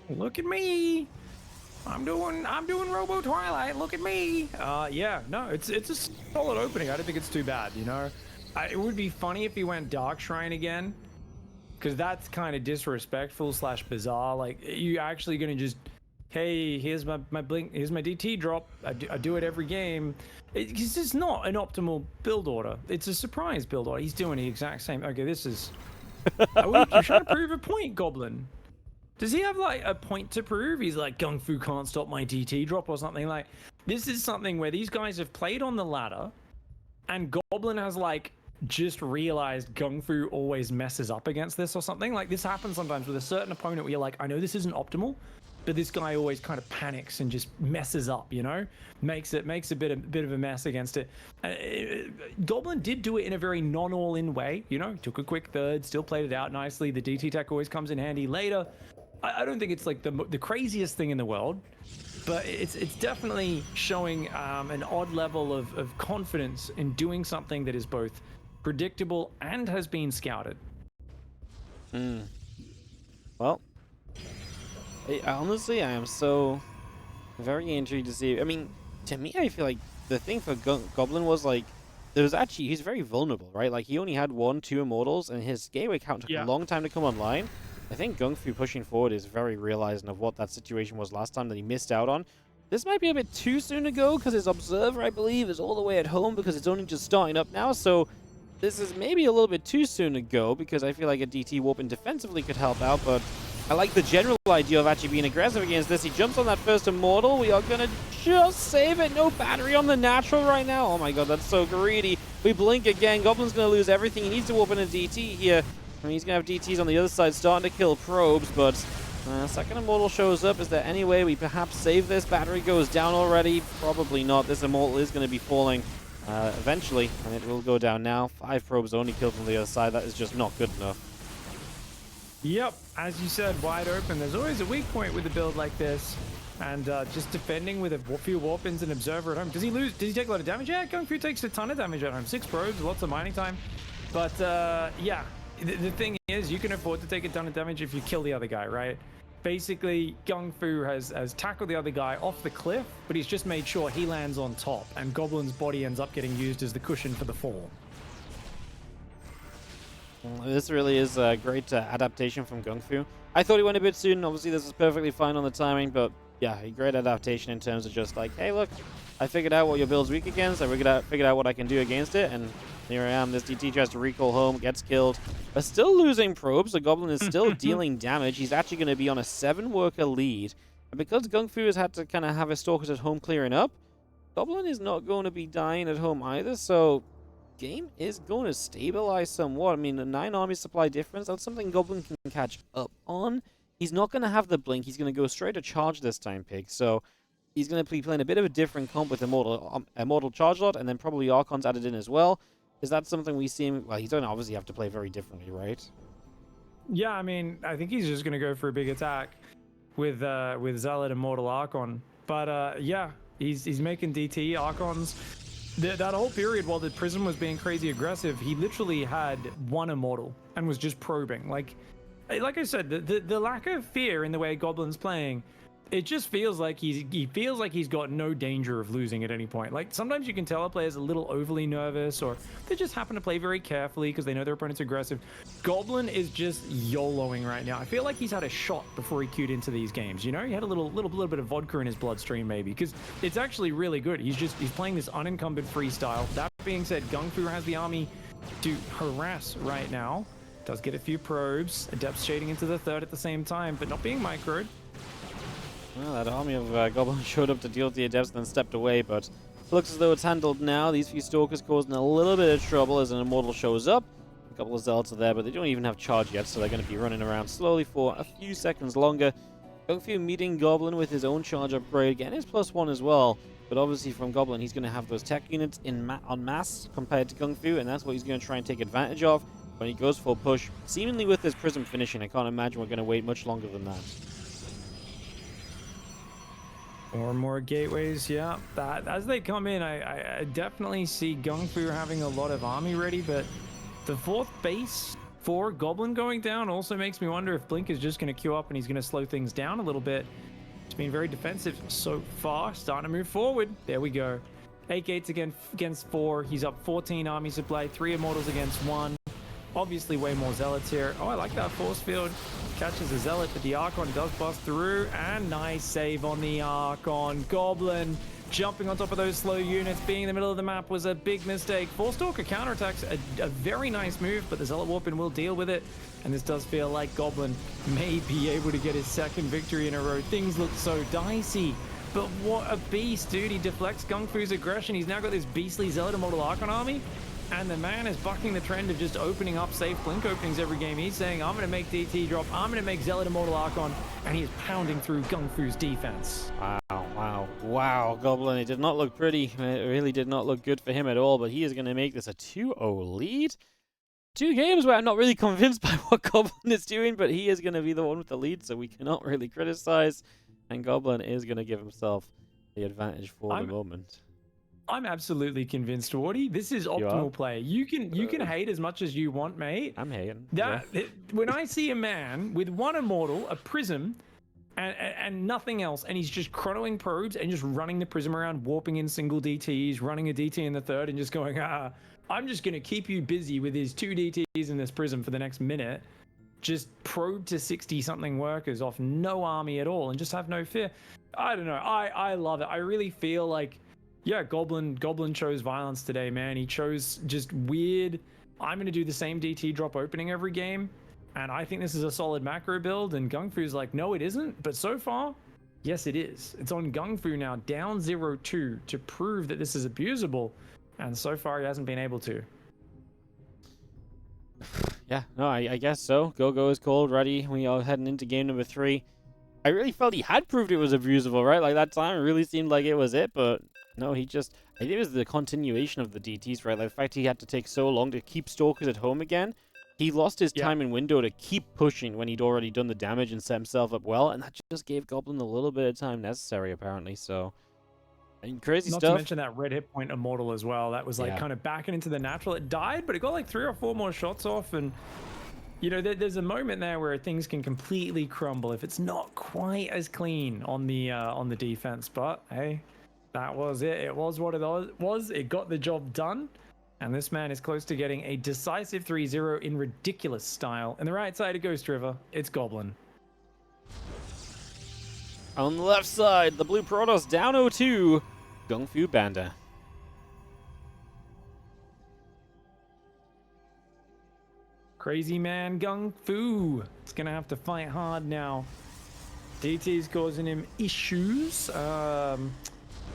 Look at me. I'm doing Robo Twilight. Look at me. Yeah, no, it's a solid opening. I don't think it's too bad, you know. It would be funny if he went Dark Shrine again, because that's kind of disrespectful / bizarre. Like, you actually gonna just, hey, here's my blink, here's my DT drop. I do it every game. It's just not an optimal build order. It's a surprise build order. He's doing the exact same. Okay, this is. You're trying to prove a point, Goblin. Does he have like a point to prove? He's like, GunGFu can't stop my DT drop or something. Like, this is something where these guys have played on the ladder, and Goblin has like just realized GunGFu always messes up against this or something. Like, this happens sometimes with a certain opponent where you're like, I know this isn't optimal, but this guy always kind of panics and just messes up, you know, makes a bit of a mess against it. Goblin did do it in a very non-all-in way, you know, took a quick third, still played it out nicely. The DT tech always comes in handy later. I don't think it's like the craziest thing in the world, but it's definitely showing an odd level of confidence in doing something that is both predictable and has been scouted. Well, honestly, I am so very intrigued to see. I mean, to me, I feel like the thing for Goblin was like, he's very vulnerable, right? Like, he only had 1-2 immortals, and his gateway count took a long time to come online. I think GunGFu pushing forward is very realizing of what that situation was last time that he missed out on. This might be a bit too soon to go, because his Observer, I believe, is all the way at home, because it's only just starting up now, so this is maybe a little bit too soon to go, because I feel like a DT warp in defensively could help out, but I like the general idea of actually being aggressive against this. He jumps on that first immortal. We are going to just save it. No battery on the natural right now. Oh my god, that's so greedy. We blink again. Goblin's going to lose everything. He needs to warp in a DT here. I mean, he's going to have DTs on the other side starting to kill probes, but second immortal shows up. Is there any way we perhaps save this? Battery goes down already. Probably not. This immortal is going to be falling eventually, and it will go down now. 5 probes only killed from the other side. That is just not good enough. Yep, as you said, wide open. There's always a weak point with a build like this. And just defending with a few warp-ins and Observer at home. Does he lose? Does he take a lot of damage? Yeah, GunGFu takes a ton of damage at home. 6 probes, lots of mining time. But yeah, the thing is, you can afford to take a ton of damage if you kill the other guy, right? Basically, GunGFu has tackled the other guy off the cliff, but he's just made sure he lands on top. And Goblin's body ends up getting used as the cushion for the fall. This really is a great adaptation from GunGFu. I thought he went a bit soon. Obviously, this is perfectly fine on the timing, but yeah, a great adaptation in terms of just like, hey, look, I figured out what your build's weak against. I figured out what I can do against it, and here I am. This DT tries to recall home, gets killed. But still losing probes. The Goblin is still dealing damage. He's actually going to be on a 7-worker lead. And because GunGFu has had to kind of have his Stalkers at home clearing up, Goblin is not going to be dying at home either, so game is going to stabilize somewhat. I mean, a 9 army supply difference, that's something Goblin can catch up on. He's not going to have the blink. He's going to go straight to charge this time, Pig. So he's going to be playing a bit of a different comp with Immortal Charge Lot, and then probably Archons added in as well. Is that something we see him? Well, he's going to obviously have to play very differently, right? Yeah, I mean, I think he's just going to go for a big attack with Zealot and Mortal Archon. But yeah, he's making DT Archons. That whole period while the Prism was being crazy aggressive, he literally had 1 immortal and was just probing. Like I said, the lack of fear in the way Goblin's playing, it just feels like he feels like he's got no danger of losing at any point. Like, sometimes you can tell a player's a little overly nervous, or they just happen to play very carefully because they know their opponent's aggressive. Goblin is just YOLOing right now. I feel like he's had a shot before he queued into these games, you know? He had a little bit of vodka in his bloodstream, maybe, because it's actually really good. He's playing this unencumbered freestyle. That being said, GunGFu has the army to harass right now. Does get a few probes, Adepts shading into the third at the same time, but not being microed. Well, that army of Goblins showed up to deal with the Adepts, then stepped away, but looks as though it's handled now. These few Stalkers causing a little bit of trouble as an Immortal shows up. A couple of Zealots are there, but they don't even have charge yet, so they're going to be running around slowly for a few seconds longer. GunGFu meeting Goblin with his own charge upgrade, getting his +1 as well. But obviously from Goblin, he's going to have those tech units en masse compared to GunGFu, and that's what he's going to try and take advantage of when he goes for a push. Seemingly with his Prism finishing, I can't imagine we're going to wait much longer than that. More gateways, yeah. That as they come in, I definitely see GunGFu having a lot of army ready, but the 4th base for Goblin going down also makes me wonder if Blink is just going to queue up and he's going to slow things down a little bit. It's been very defensive so far, starting to move forward. There we go. 8 gates against 4. He's up 14 army supply, 3 immortals against 1. Obviously way more Zealots here. Oh, I like that force field. Catches a Zealot, but the Archon does bust through. And nice save on the Archon. Goblin jumping on top of those slow units, being in the middle of the map was a big mistake. 4-Stalker counterattacks, a very nice move, but the Zealot Warpin will deal with it. And this does feel like Goblin may be able to get his 2nd victory in a row. Things look so dicey. But what a beast, dude. He deflects GunGFu's aggression. He's now got this beastly Zealot Immortal Archon army. And the man is bucking the trend of just opening up safe blink openings every game. He's saying, I'm going to make DT drop, I'm going to make Zealot Immortal Archon, and he is pounding through GunGFu's defense. Wow, Goblin, it did not look pretty. It really did not look good for him at all, but he is going to make this a 2-0 lead. 2 games where I'm not really convinced by what Goblin is doing, but he is going to be the one with the lead, so we cannot really criticize. And Goblin is going to give himself the advantage for the moment. I'm absolutely convinced, Wardy. This is optimal play. You can hate as much as you want, mate. I'm hating. When I see a man with one immortal, a prism, and nothing else, and he's just chronoing probes and just running the prism around, warping in single DTs, running a DT in the third, and just going, I'm just gonna keep you busy with his 2 DTs in this prism for the next minute. Just probe to 60-something workers off no army at all, and just have no fear. I don't know. I love it. I really feel like, yeah, Goblin chose violence today, man. He chose just weird, I'm going to do the same DT drop opening every game, and I think this is a solid macro build, and GunGFu's like, no, it isn't. But so far, yes, it is. It's on GunGFu now, down 0-2 to prove that this is abusable, and so far he hasn't been able to. Yeah, no, I guess so. Go is cold, ready. We are heading into game number 3. I really felt he had proved it was abusable, right? Like, that time it really seemed like it was it, but no, I think it was the continuation of the DTs, right? Like, the fact he had to take so long to keep Stalkers at home again. He lost his time and window to keep pushing when he'd already done the damage and set himself up well, and that just gave Goblin a little bit of time necessary, apparently, so... And crazy stuff. Not to mention that red hit point immortal as well. That was like kind of backing into the natural. It died, but it got like 3 or 4 more shots off, and you know, there's a moment there where things can completely crumble if it's not quite as clean on the defense. But hey, that was it. It was what it was. It got the job done, and this man is close to getting a decisive 3-0 in ridiculous style. And the right side of Ghost River, it's Goblin. On the left side, the blue Protoss down 0-2. GunGFuBanDa. Crazy man GunGFu. It's gonna have to fight hard now. DT's causing him issues.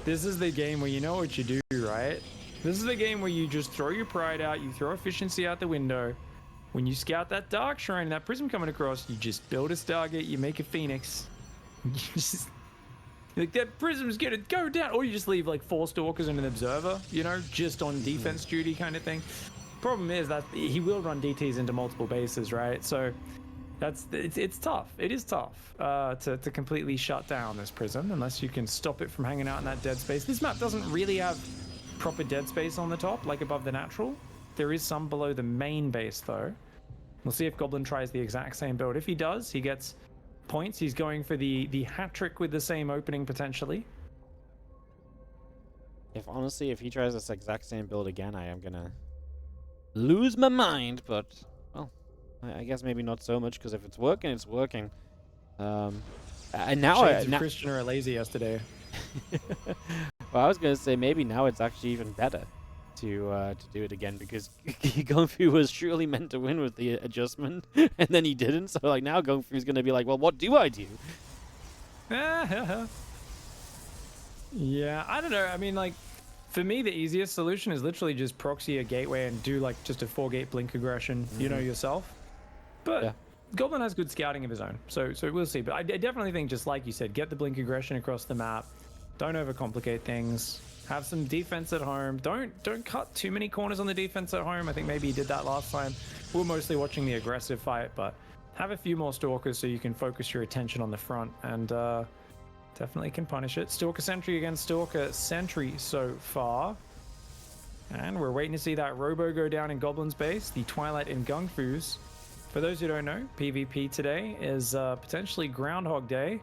This is the game where you know what you do, right? This is the game where you just throw your pride out, you throw efficiency out the window. When you scout that Dark Shrine, that prism coming across, you just build a Stargate, you make a Phoenix. Just, like, that prism's gonna go down, or you just leave like 4 Stalkers and an Observer, you know, just on defense duty kind of thing. Problem is that he will run DTs into multiple bases, right? So it's tough. It is tough to completely shut down this prism unless you can stop it from hanging out in that dead space. This map doesn't really have proper dead space on the top, like above the natural. There is some below the main base though. We'll see if Goblin tries the exact same build. If he does, he gets points. He's going for the hat trick with the same opening potentially. Honestly, if he tries this exact same build again, I am gonna lose my mind, but well, I guess maybe not so much, because if it's working, it's working. And now Christian or lazy yesterday. Well, I was gonna say maybe now it's actually even better to do it again, because GunGFu was surely meant to win with the adjustment, and then he didn't. So like now GunGFu's gonna be like, well, what do I do? Yeah, I don't know. I mean, like, for me, the easiest solution is literally just proxy a gateway and do like just a 4-gate blink aggression, you know, yourself. But Goblin has good scouting of his own, so we'll see. But I definitely think, just like you said, get the blink aggression across the map. Don't overcomplicate things. Have some defense at home. Don't cut too many corners on the defense at home. I think maybe he did that last time. We were mostly watching the aggressive fight, but have a few more Stalkers so you can focus your attention on the front, and definitely can punish it. Stalker Sentry against Stalker Sentry so far. And we're waiting to see that Robo go down in Goblin's base, the Twilight in GunGFu's. For those who don't know, PvP today is potentially Groundhog Day.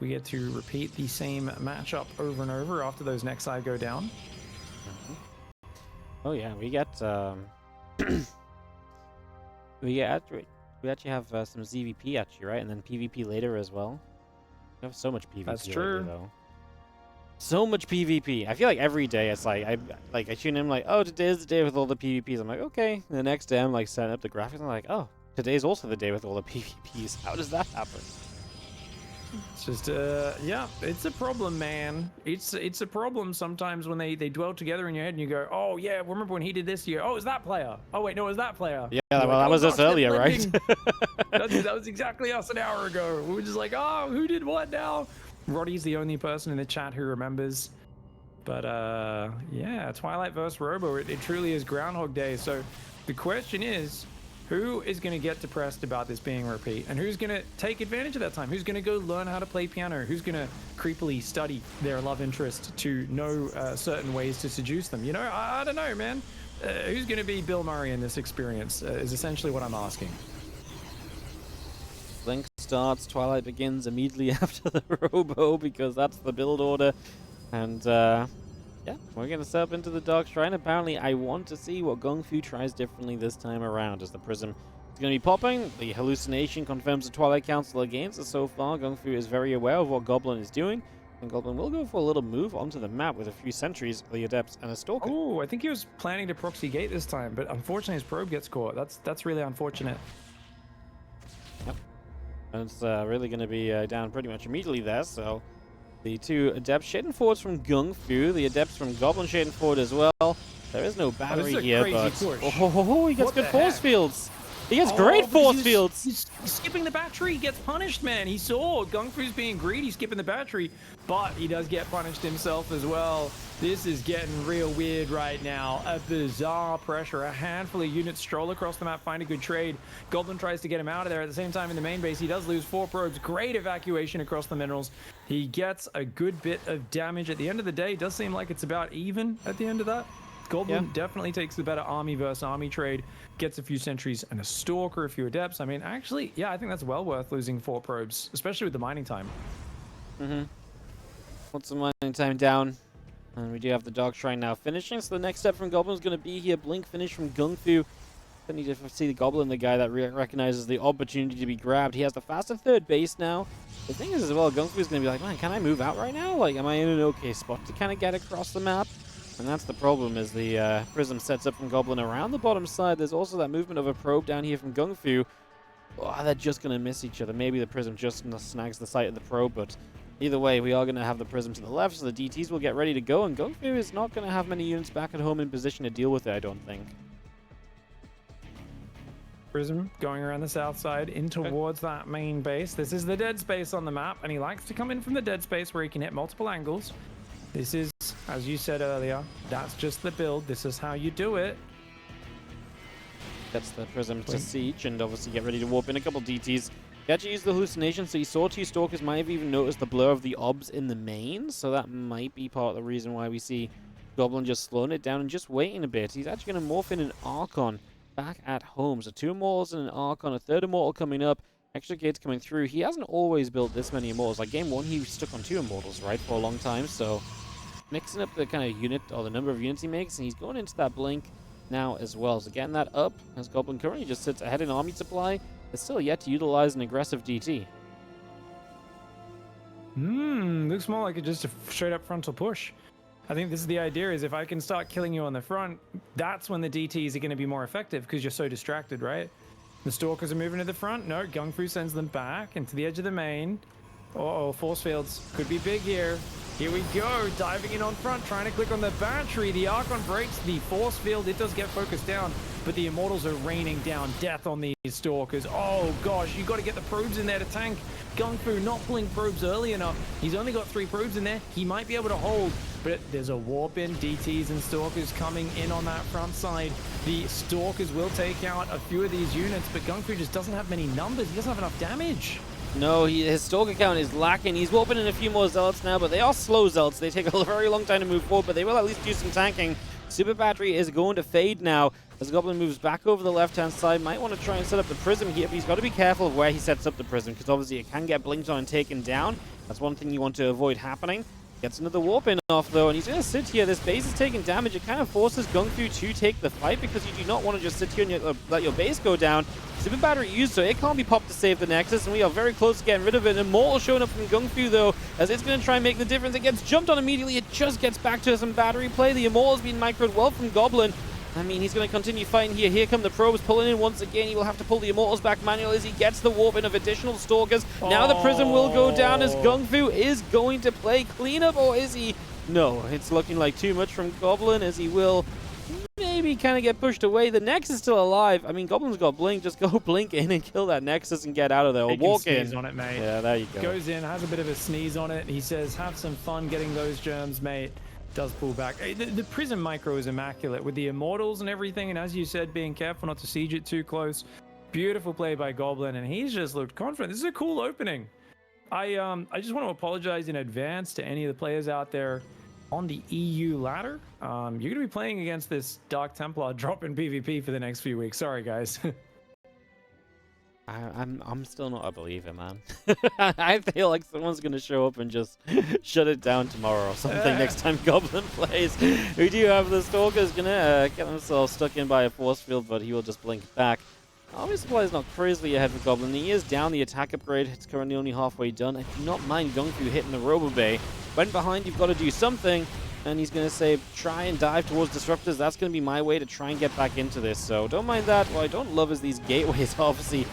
We get to repeat the same matchup over and over after those next side go down. Oh yeah, we get we actually have some ZVP actually, right? And then PvP later as well. We have so much PvP. That's true. Later, though. So much PvP. I feel like every day it's like I tune in, like, oh, today's the day with all the PvPs. I'm like, okay. And the next day I'm like setting up the graphics. I'm like, oh, today's also the day with all the PvPs. How does that happen? It's just yeah, it's a problem, man. It's a problem sometimes when they dwell together in your head and you go, oh yeah, remember when he did this? You go, oh, it's that player. Oh wait, no, it was that player. Yeah, well, like, that was us earlier, right? that was exactly us an hour ago. We were just like, oh, who did what now? Roddy's the only person in the chat who remembers. But yeah, Twilight versus Robo, it truly is Groundhog Day. So the question is, Who is going to get depressed about this being a repeat? And who's going to take advantage of that time? Who's going to go learn how to play piano? Who's going to creepily study their love interest to know certain ways to seduce them? You know, I don't know, man. Who's going to be Bill Murray in this experience is essentially what I'm asking. Blink starts, Twilight begins immediately after the Robo because that's the build order. And yeah, we're going to set up into the Dark Shrine. Apparently, I want to see what GunGFu tries differently this time around as the Prism is going to be popping. The Hallucination confirms the Twilight Council against us so far. GunGFu is very aware of what Goblin is doing. And Goblin will go for a little move onto the map with a few sentries, the Adepts, and a Stalker. Oh, I think he was planning to proxy gate this time, but unfortunately his probe gets caught. That's really unfortunate. Yep. And it's really going to be down pretty much immediately there, so... The two Adepts shading forwards from GunGFu, the Adepts from Goblin shading forward as well. There is no battery here, but... Oh, he gets good force fields! He gets great force fields! He's skipping the battery, he gets punished, man. He saw GunGFu's being greedy, skipping the battery, but he does get punished himself as well. This is getting real weird right now. A bizarre pressure. A handful of units stroll across the map, find a good trade. Goblin tries to get him out of there. At the same time, in the main base, he does lose 4 probes. Great evacuation across the minerals. He gets a good bit of damage. At the end of the day, it does seem like it's about even at the end of that. Goblin definitely takes the better army versus army trade, gets a few sentries and a Stalker, a few Adepts. I mean, actually, yeah, I think that's well worth losing 4 probes, especially with the mining time. Put some mining time down. And we do have the Dark Shrine now finishing, so the next step from Goblin is going to be here. Blink finish from GunGFu. Then need to see the Goblin, the guy that recognizes the opportunity to be grabbed. He has the faster third base now. The thing is as well, GunGFu is going to be like, man, can I move out right now? Like, am I in an okay spot to kind of get across the map? And that's the problem, is the Prism sets up from Goblin around the bottom side. There's also that movement of a probe down here from GunGFu. Oh, they're just going to miss each other. Maybe the Prism just snags the sight of the probe, but either way, we are going to have the Prism to the left, so the DTs will get ready to go, and GunGFu is not going to have many units back at home in position to deal with it, I don't think. Prism going around the south side in towards that main base. This is the dead space on the map, and he likes to come in from the dead space where he can hit multiple angles. This is, as you said earlier, that's just the build. This is how you do it. Gets the Prism to siege, and obviously get ready to warp in a couple DTs. He actually used the hallucination, so he saw 2 Stalkers, might have even noticed the blur of the obs in the main, so that might be part of the reason why we see Goblin just slowing it down and just waiting a bit. He's actually going to morph in an Archon back at home. So 2 Immortals and an Archon, a 3rd Immortal coming up, extra gates coming through. He hasn't always built this many Immortals. Like game 1, he stuck on 2 Immortals, right, for a long time, so mixing up the kind of unit, or the number of units he makes, and he's going into that Blink now as well. So getting that up, as Goblin currently just sits ahead in army supply, is still yet to utilize an aggressive DT. Looks more like just a straight up frontal push. I think this is the idea, is if I can start killing you on the front, that's when the DTs are going to be more effective because you're so distracted, right? The Stalkers are moving to the front. No, GunGFu sends them back into the edge of the main. Uh-oh, force fields could be big here. Here we go, diving in on front, trying to click on the battery. The Archon breaks the force field. It does get focused down, but the Immortals are raining down death on these Stalkers. Oh gosh, you got to get the probes in there to tank. GunGFu not pulling probes early enough. He's only got 3 probes in there. He might be able to hold, but there's a warp in. DTs and Stalkers coming in on that front side. The Stalkers will take out a few of these units, but GunGFu just doesn't have many numbers. He doesn't have enough damage. No, his Stalker count is lacking. He's warping in a few more Zealots now, but they are slow Zealots. They take a very long time to move forward, but they will at least do some tanking. Super Battery is going to fade now as Goblin moves back over the left-hand side. Might want to try and set up the Prism here, but he's got to be careful of where he sets up the Prism, because obviously it can get blinked on and taken down. That's one thing you want to avoid happening. Gets another warp in off though, and he's going to sit here. This base is taking damage. It kind of forces GunGFu to take the fight, because you do not want to just sit here and let your base go down. Super Battery used, so it can't be popped to save the Nexus, and we are very close to getting rid of it. Immortal showing up from GunGFu though, as it's going to try and make the difference. It gets jumped on immediately. It just gets back to some battery play. The Immortal's been microed well from Goblin. I mean, he's going to continue fighting here. Here come the probes pulling in once again. He will have to pull the Immortals back manually as he gets the warp in of additional Stalkers. Now the Prism will go down as GunGFu is going to play cleanup, or is he? No, it's looking like too much from Goblin, as he will maybe kind of get pushed away. The Nexus is still alive. I mean, Goblin's got Blink. Just go Blink in and kill that Nexus and get out of there. Or walk in. Sneeze on it, mate. Yeah, there you go. Goes in, has a bit of a sneeze on it. He says, have some fun getting those germs, mate. Does pull back. The Prism micro is immaculate with the Immortals and everything, and as you said, being careful not to siege it too close. Beautiful play by Goblin, and he's just looked confident. This is a cool opening. I just want to apologize in advance to any of the players out there on the EU ladder. You're going to be playing against this Dark Templar drop in PvP for the next few weeks. Sorry, guys. I'm still not a believer, man. I feel like someone's going to show up and just shut it down tomorrow or something next time Goblin plays. We do have the Stalker's going to get himself stuck in by a force field, but he will just blink back. Army supply is not crazily ahead for Goblin. He is down the attack upgrade. It's currently only halfway done. I do not mind GunGfu hitting the Robo Bay. Went behind, you've got to do something. And he's going to say, try and dive towards Disruptors. That's going to be my way to try and get back into this. So don't mind that. What I don't love is these gateways, obviously.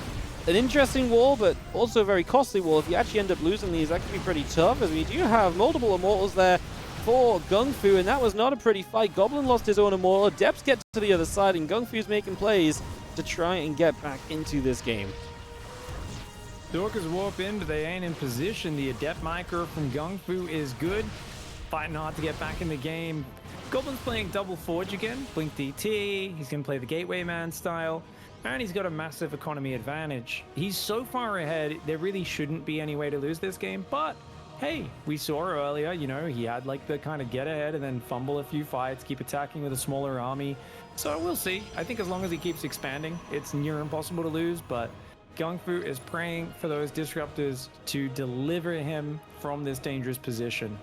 An interesting wall, but also a very costly wall. If you actually end up losing these, that can be pretty tough, as we do have multiple Immortals there for GunGfu, and that was not a pretty fight. Goblin lost his own Immortal. Depths get to the other side, and GunGfu's making plays to try and get back into this game. Stalkers warp in, but they ain't in position. The Adept micro from GunGfu is good. Fighting hard to get back in the game. Goblin's playing double Forge again. Blink DT. He's going to play the Gateway Man style. And he's got a massive economy advantage. He's so far ahead, there really shouldn't be any way to lose this game. But, hey, we saw earlier, you know, he had like the kind of get ahead and then fumble a few fights, keep attacking with a smaller army. So we'll see. I think as long as he keeps expanding, it's near impossible to lose. But GunGfu is praying for those Disruptors to deliver him from this dangerous position.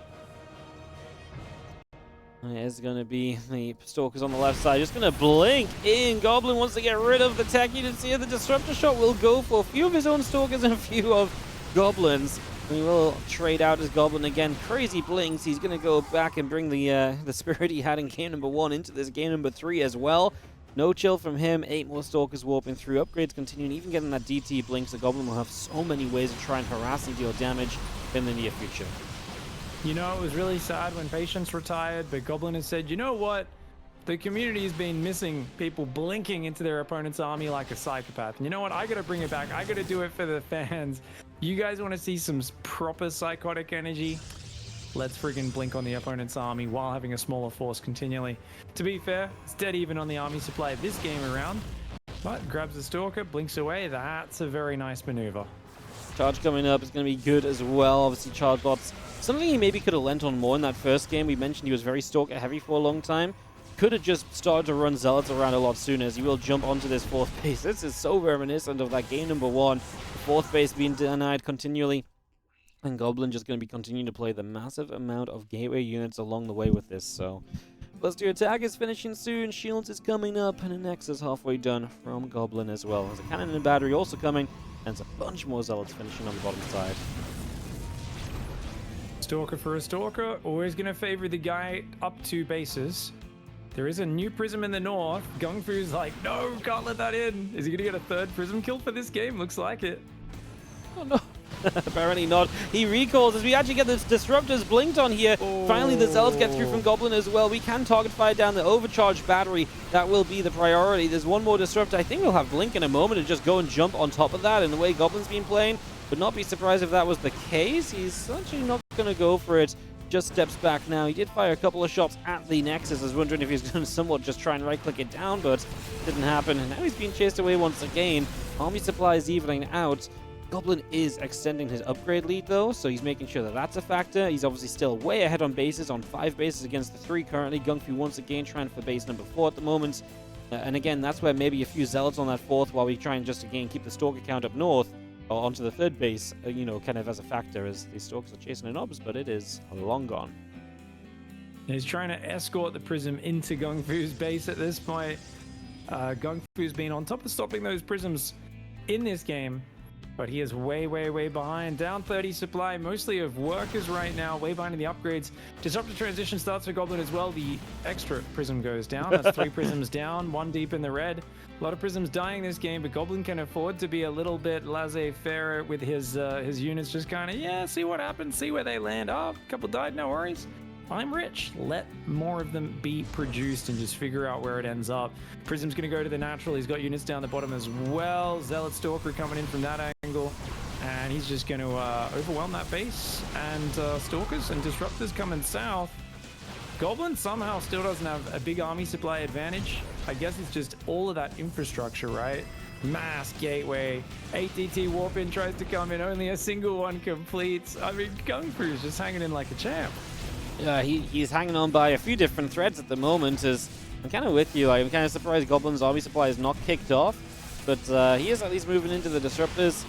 It is going to be the Stalkers on the left side. Just going to blink in. Goblin wants to get rid of the tech units here. The Disruptor shot will go for a few of his own Stalkers and a few of Goblins. We will trade out as Goblin again. Crazy blinks. He's going to go back and bring the spirit he had in game number 1 into this game number 3 as well. No chill from him. 8 more Stalkers warping through. Upgrades continuing. Even getting that DT blinks. The Goblin will have so many ways to try and harass and deal damage in the near future. You know, it was really sad when Patience retired, but Goblin has said, you know what? The community has been missing people blinking into their opponent's army like a psychopath. And you know what? I got to bring it back. I got to do it for the fans. You guys want to see some proper psychotic energy? Let's friggin' blink on the opponent's army while having a smaller force continually. To be fair, it's dead even on the army supply this game around. But grabs the Stalker, blinks away. That's a very nice maneuver. Charge coming up is going to be good as well. Obviously, Charge Bots, something he maybe could have lent on more in that first game. We mentioned he was very Stalker heavy for a long time. Could have just started to run Zealots around a lot sooner, as he will jump onto this 4th base. This is so reminiscent of that game number 1. The 4th base being denied continually. And Goblin just going to be continuing to play the massive amount of gateway units along the way with this. So, plus 2 attack is finishing soon. Shields is coming up, and a Nexus halfway done from Goblin as well. There's a Cannon and Battery also coming. And there's a bunch more Zealots finishing on the bottom side. Stalker for a Stalker, always going to favor the guy up 2 bases. There is a new Prism in the north. GunGfu's like, no, can't let that in. Is he going to get a 3rd Prism kill for this game? Looks like it. Oh no. Apparently not. He recalls as we actually get the Disruptors blinked on here. Oh. Finally, the Zealots get through from Goblin as well. We can target fire down the overcharged battery. That will be the priority. There's one more Disruptor. I think we'll have Blink in a moment to just go and jump on top of that. And the way Goblin's been playing, would not be surprised if that was the case. He's actually not going to go for it. Just steps back now. He did fire a couple of shots at the Nexus. I was wondering if he was going to somewhat just try and right-click it down, but didn't happen. And now he's being chased away once again. Army supply is evening out. Goblin is extending his upgrade lead, though, so he's making sure that that's a factor. He's obviously still way ahead on bases, on 5 bases against the 3 currently. GunGfu once again trying for base number 4 at the moment. And again, that's where maybe a few Zealots on that 4th while we try and just, again, keep the Stalker count up north or onto the 3rd base, you know, kind of as a factor as these Stalkers are chasing an Obs, but it is long gone. He's trying to escort the Prism into GunGfu's base at this point. GunGfu's been on top of stopping those Prisms in this game. But he is way, way, way behind. Down 30 supply, mostly of workers right now, way behind in the upgrades. Disruptive transition starts for Goblin as well. The extra Prism goes down. That's 3 Prisms down, 1 deep in the red. A lot of Prisms dying this game, but Goblin can afford to be a little bit laissez-faire with his units. Just kind of, yeah, see what happens, see where they land. Oh, a couple died, no worries. I'm rich. Let more of them be produced and just figure out where it ends up. Prism's going to go to the natural. He's got units down the bottom as well. Zealot Stalker coming in from that angle. And he's just going to overwhelm that base. And Stalkers and Disruptors coming south. Goblin somehow still doesn't have a big army supply advantage. I guess it's just all of that infrastructure, right? Mass gateway, ATT warp in tries to come in, only a single one completes. I mean, GunGFu is just hanging in like a champ. Yeah, he's hanging on by a few different threads at the moment. I'm kind of with you. I'm kind of surprised Goblin's army supply is not kicked off, but he is at least moving into the disruptors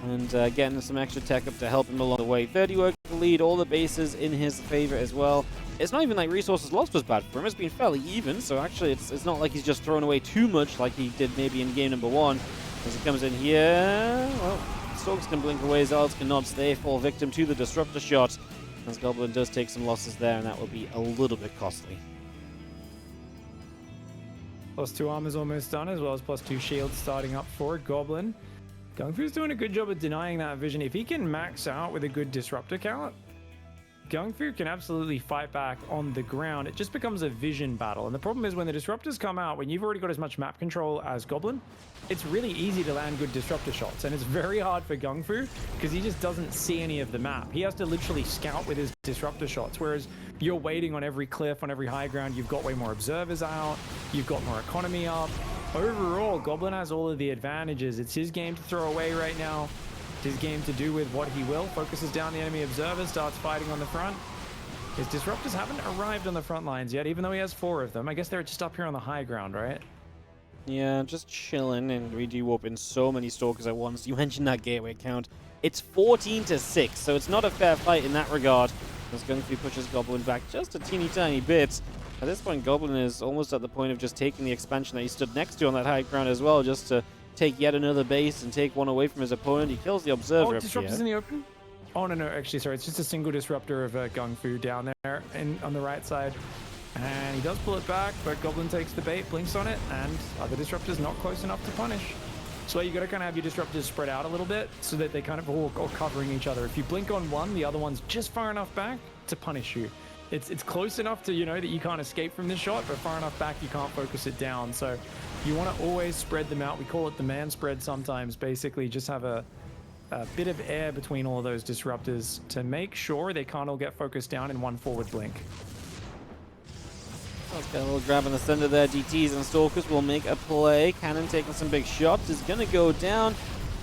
and getting some extra tech up to help him along the way. 30 work lead, all the bases in his favor as well. It's not even like resources lost was bad for him. It's been fairly even, so actually it's not like he's just thrown away too much like he did maybe in game number 1. As he comes in here, well, Storks can blink away, Zalds cannot. They fall victim to the disruptor shot, as Goblin does take some losses there, and that will be a little bit costly. +2 armor's almost done, as well as +2 shields starting up for Goblin. GunGFu's doing a good job of denying that vision. If he can max out with a good disruptor count, GunGFu can absolutely fight back on the ground. It just becomes a vision battle. And the problem is when the disruptors come out, when you've already got as much map control as Goblin, it's really easy to land good disruptor shots. And it's very hard for GunGFu because he just doesn't see any of the map. He has to literally scout with his disruptor shots. Whereas you're waiting on every cliff, on every high ground. You've got way more observers out. You've got more economy up. Overall, Goblin has all of the advantages. It's his game to throw away right now. His game to do with what he will. Focuses down the enemy observers, starts fighting on the front. His disruptors haven't arrived on the front lines yet, even though he has 4 of them. I guess they're just up here on the high ground, right? Yeah, just chilling, and we do open so many Stalkers at once. You mentioned that gateway count. It's 14-6, so it's not a fair fight in that regard. As GunGFu pushes Goblin back just a teeny tiny bit. At this point, Goblin is almost at the point of just taking the expansion that he stood next to on that high ground as well, just to take yet another base and take one away from his opponent. He kills the observer. Oh, disruptors in the open? Oh, no, actually, sorry. It's just a single disruptor of GunGFu down there on the right side. And he does pull it back, but Goblin takes the bait, blinks on it, and other disruptors not close enough to punish. So you got to kind of have your disruptors spread out a little bit so that they kind of all are covering each other. If you blink on one, the other one's just far enough back to punish you. It's close enough to, you know, that you can't escape from this shot, but far enough back you can't focus it down. So you want to always spread them out. We call it the man spread sometimes. Basically, just have a bit of air between all of those disruptors to make sure they can't all get focused down in one forward blink. Let's get a little grab in the center there. DTs and Stalkers will make a play. Cannon taking some big shots. Is going to go down.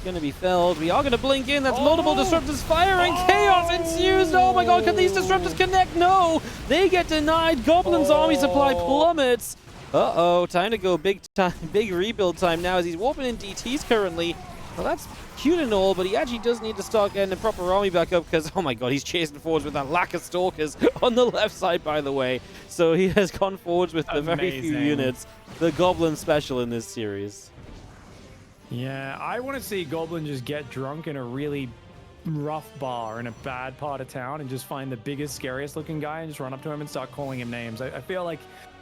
Going to be felled. We are going to blink in. That's multiple disruptors firing. Chaos ensues. Oh my god, can these disruptors connect? No! They get denied. Goblin's army supply plummets. Uh-oh, time to go big rebuild time now as he's warping in DTs currently. Well, that's cute and all, but he actually does need to start getting the proper army back up because, oh my god, he's chasing forwards with that lack of Stalkers on the left side, by the way. So he has gone forwards with the very few units. The Goblin special in this series. Yeah, I want to see Goblin just get drunk in a really rough bar in a bad part of town and just find the biggest, scariest looking guy and just run up to him and start calling him names. I feel like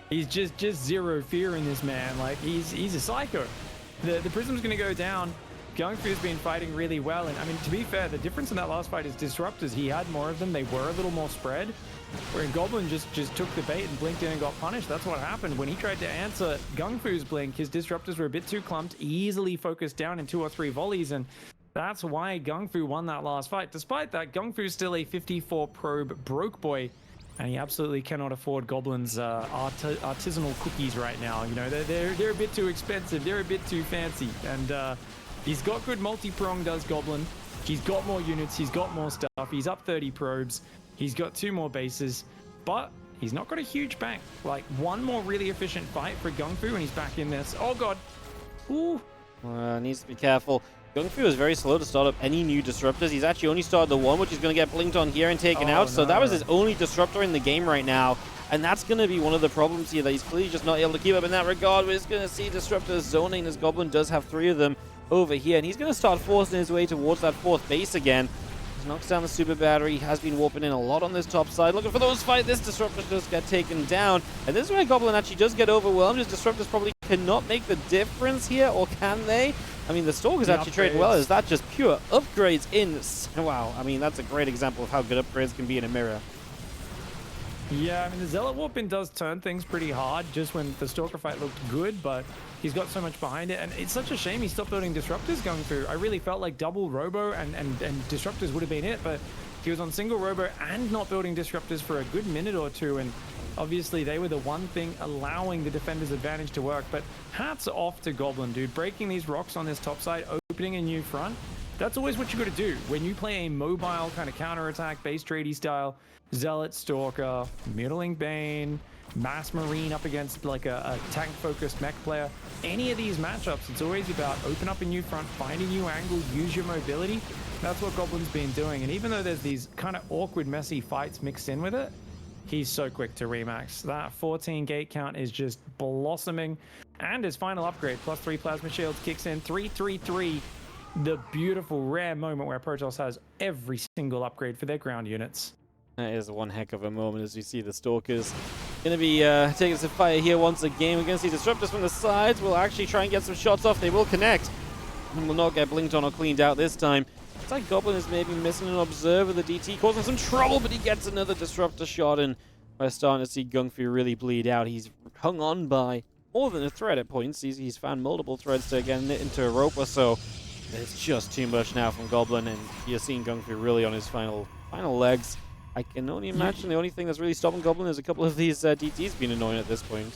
he's just zero fear in this man. Like, he's a psycho. The Prism's going to go down. GunGFu's been fighting really well, and I mean, to be fair, the difference in that last fight is disruptors. He had more of them. They were a little more spread. Where Goblin just took the bait and blinked in and got punished. That's what happened. When he tried to answer GunGFu's blink, his disruptors were a bit too clumped, easily focused down in 2 or 3 volleys, and that's why GunGFu won that last fight. Despite that, GunGFu's still a 54 probe broke boy, and he absolutely cannot afford Goblin's artisanal cookies right now. You know, they're a bit too expensive. They're a bit too fancy, and he's got good multi-prong, does Goblin. He's got more units. He's got more stuff. He's up 30 probes. He's got 2 more bases, but he's not got a huge bank. Like, one more really efficient fight for GunGFu, and he's back in this. Oh, God. Ooh. Needs to be careful. GunGFu is very slow to start up any new disruptors. He's actually only started the one, which is going to get blinked on here and taken out. So that was his only disruptor in the game right now. And that's going to be one of the problems here, that he's clearly just not able to keep up in that regard. We're just going to see disruptors zoning, as Goblin does have 3 of them over here. And he's going to start forcing his way towards that 4th base again. Knocks down the super battery. He has been warping in a lot on this top side. Looking for those fight. This disruptor does get taken down. And this is where Goblin actually does get overwhelmed. His disruptors probably cannot make the difference here, or can they? I mean, the Stalkers actually trading well. Is that just pure upgrades in? Wow. I mean, that's a great example of how good upgrades can be in a mirror. Yeah, I mean, the Zealot warping does turn things pretty hard just when the Stalker fight looked good, but he's got so much behind it, and it's such a shame he stopped building disruptors going through. I really felt like double robo and disruptors would have been it, but he was on single robo and not building disruptors for a good minute or two, and Obviously, they were the one thing allowing the defender's advantage to work, but hats off to Goblin, dude. Breaking these rocks on this top side, opening a new front, that's always what you got to do. When you play a mobile kind of counterattack, base tradie style, Zealot, Stalker, Middling Bane, Mass Marine up against like a tank-focused mech player, any of these matchups, it's always about open up a new front, find a new angle, use your mobility. That's what Goblin's been doing. And even though there's these kind of awkward, messy fights mixed in with it, he's so quick to remax. That 14 gate count is just blossoming. And his final upgrade, +3 plasma shields, kicks in 3-3-3. The beautiful, rare moment where Protoss has every single upgrade for their ground units. That is one heck of a moment as we see the Stalkers going to be taking some fire here once again. We're going to see Disruptors from the sides. We'll actually try and get some shots off. They will connect and will not get blinked on or cleaned out this time. It's like Goblin is maybe missing an Observer. The DT causing some trouble, but he gets another Disruptor shot, and we're starting to see GunGfu really bleed out. He's hung on by more than a thread at points. He's found multiple threads to get into a rope or so. It's just too much now from Goblin, and you're seeing GunGfu really on his final legs. I can only imagine the only thing that's really stopping Goblin is a couple of these DTs being annoying at this point.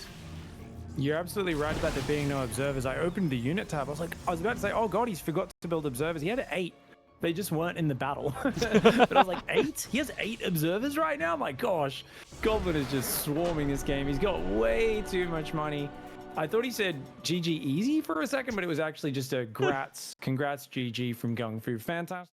You're absolutely right about there being no observers. I opened the unit tab. I was about to say, oh god, he's forgot to build observers. He had 8. They just weren't in the battle. But I was like, 8? He has 8 observers right now? My gosh. Goblin is just swarming this game. He's got way too much money. I thought he said GG easy for a second, but it was actually just a congrats GG from GunGfu. Fantastic.